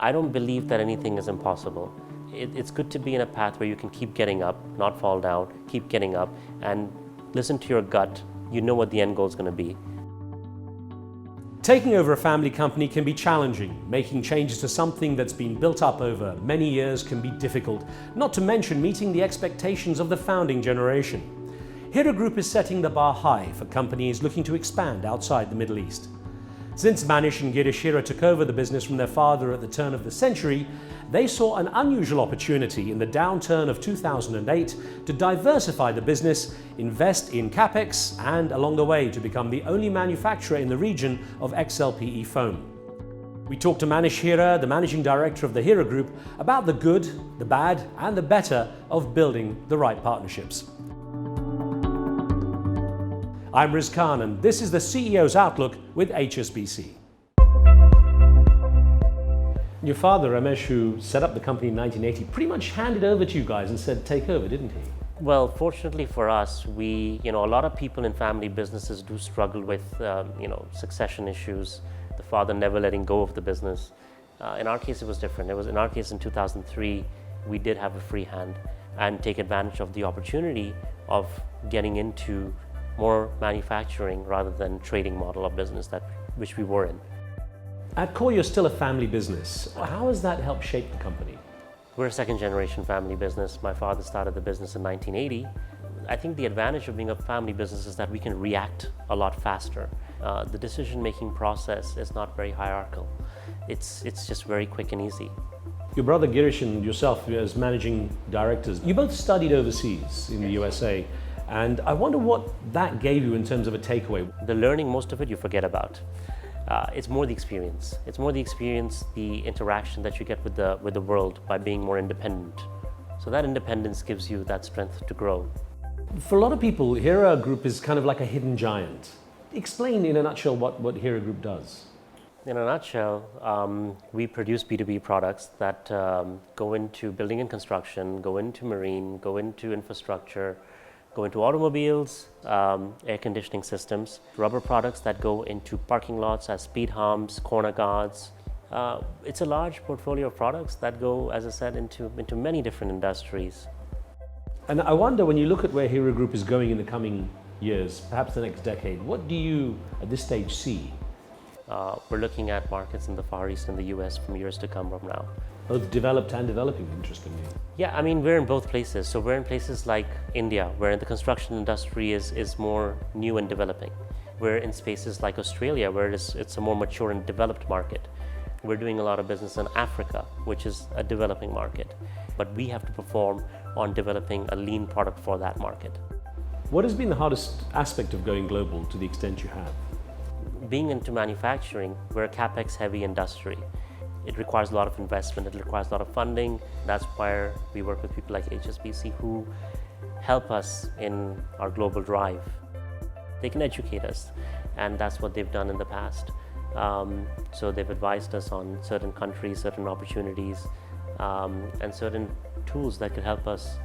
I don't believe that anything is impossible. It's good to be in a path where you can keep getting up, not fall down, keep getting up, and listen to your gut. You know what the end goal is going to be. Taking over a family company can be challenging. Making changes to something that's been built up over many years can be difficult, not to mention meeting the expectations of the founding generation. Hira Group is setting the bar high for companies looking to expand outside the Middle East. Since Manish and Hira took over the business from their father at the turn of the century, they saw an unusual opportunity in the downturn of 2008 to diversify the business, invest in capex, and along the way to become the only manufacturer in the region of XLPE foam. We talked to Manish Hira, the managing director of the Hira Group, about the good, the bad, and the better of building the right partnerships. I'm Riz Khan, and this is the CEO's Outlook with HSBC. Your father, Ramesh, who set up the company in 1980, pretty much handed over to you guys and said, take over, didn't he? Well, fortunately for us, a lot of people in family businesses do struggle with, succession issues, the father never letting go of the business. In our case, it was different. In our case, in 2003, we did have a free hand and take advantage of the opportunity of getting into more manufacturing rather than trading model of business which we were in. At core, you're still a family business. How has that helped shape the company? We're a second generation family business. My father started the business in 1980. I think the advantage of being a family business is that we can react a lot faster. The decision-making process is not very hierarchical. It's just very quick and easy. Your brother Girish and yourself as managing directors, you both studied overseas in the USA. And I wonder what that gave you in terms of a takeaway. The learning, most of it you forget about. It's more the experience. It's more the experience, the interaction that you get with the world by being more independent. So that independence gives you that strength to grow. For a lot of people, Hira Group is kind of like a hidden giant. Explain in a nutshell what Hira Group does. In a nutshell, we produce B2B products that go into building and construction, go into marine, go into infrastructure, go into automobiles, air conditioning systems, rubber products that go into parking lots as speed humps, corner guards. It's a large portfolio of products that go, as I said, into many different industries. And I wonder, when you look at where Hira Group is going in the coming years, perhaps the next decade, what do you, at this stage, see? We're looking at markets in the Far East and the US from years to come from now. Both developed and developing, interestingly. Yeah, we're in both places. So we're in places like India, where the construction industry is more new and developing. We're in spaces like Australia, where it's a more mature and developed market. We're doing a lot of business in Africa, which is a developing market. But we have to perform on developing a lean product for that market. What has been the hardest aspect of going global to the extent you have? Being into manufacturing, we're a capex heavy industry. It requires a lot of investment, it requires a lot of funding. That's why we work with people like HSBC who help us in our global drive. They can educate us, and that's what they've done in the past. So they've advised us on certain countries, certain opportunities, and certain tools that could help us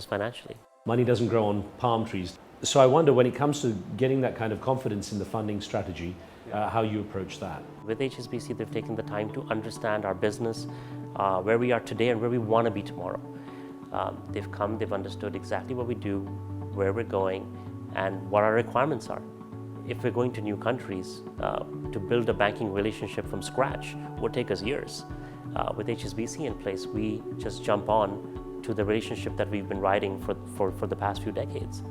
financially. Money doesn't grow on palm trees. So I wonder, when it comes to getting that kind of confidence in the funding strategy, how you approach that. With HSBC, they've taken the time to understand our business, where we are today and where we want to be tomorrow. They've understood exactly what we do, where we're going, and what our requirements are. If we're going to new countries, to build a banking relationship from scratch would take us years. With HSBC in place, we just jump on to the relationship that we've been riding for the past few decades.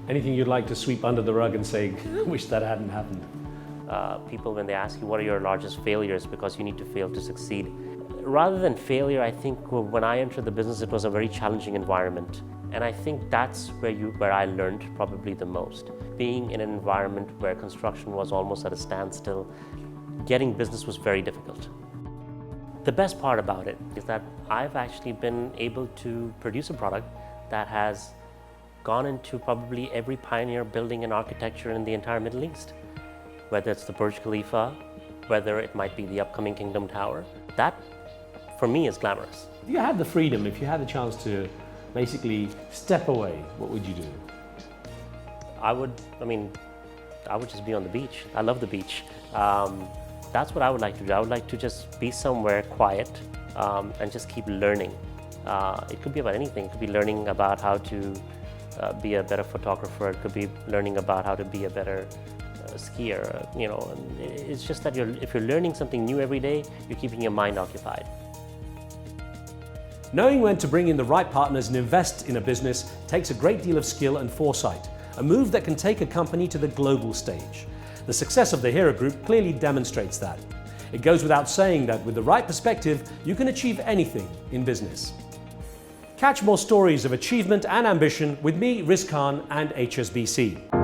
Anything you'd like to sweep under the rug and say, wish that hadn't happened? People, when they ask you what are your largest failures, because you need to fail to succeed. Rather than failure, I think when I entered the business, it was a very challenging environment. And I think that's where I learned probably the most. Being in an environment where construction was almost at a standstill, getting business was very difficult. The best part about it is that I've actually been able to produce a product that has gone into probably every pioneer building and architecture in the entire Middle East. Whether it's the Burj Khalifa, whether it might be the upcoming Kingdom Tower. That, for me, is glamorous. If you had the freedom, if you had the chance to basically step away, what would you do? I would just be on the beach. I love the beach. that's what I would like to do. I would like to just be somewhere quiet and just keep learning. It could be about anything. It could be learning about how to be a better photographer. It could be learning about how to be a better skier. It's just that if you're learning something new every day, you're keeping your mind occupied. Knowing when to bring in the right partners and invest in a business takes a great deal of skill and foresight, a move that can take a company to the global stage. The success of the Hira Group clearly demonstrates that. It goes without saying that with the right perspective, you can achieve anything in business. Catch more stories of achievement and ambition with me, Riz Khan, and HSBC.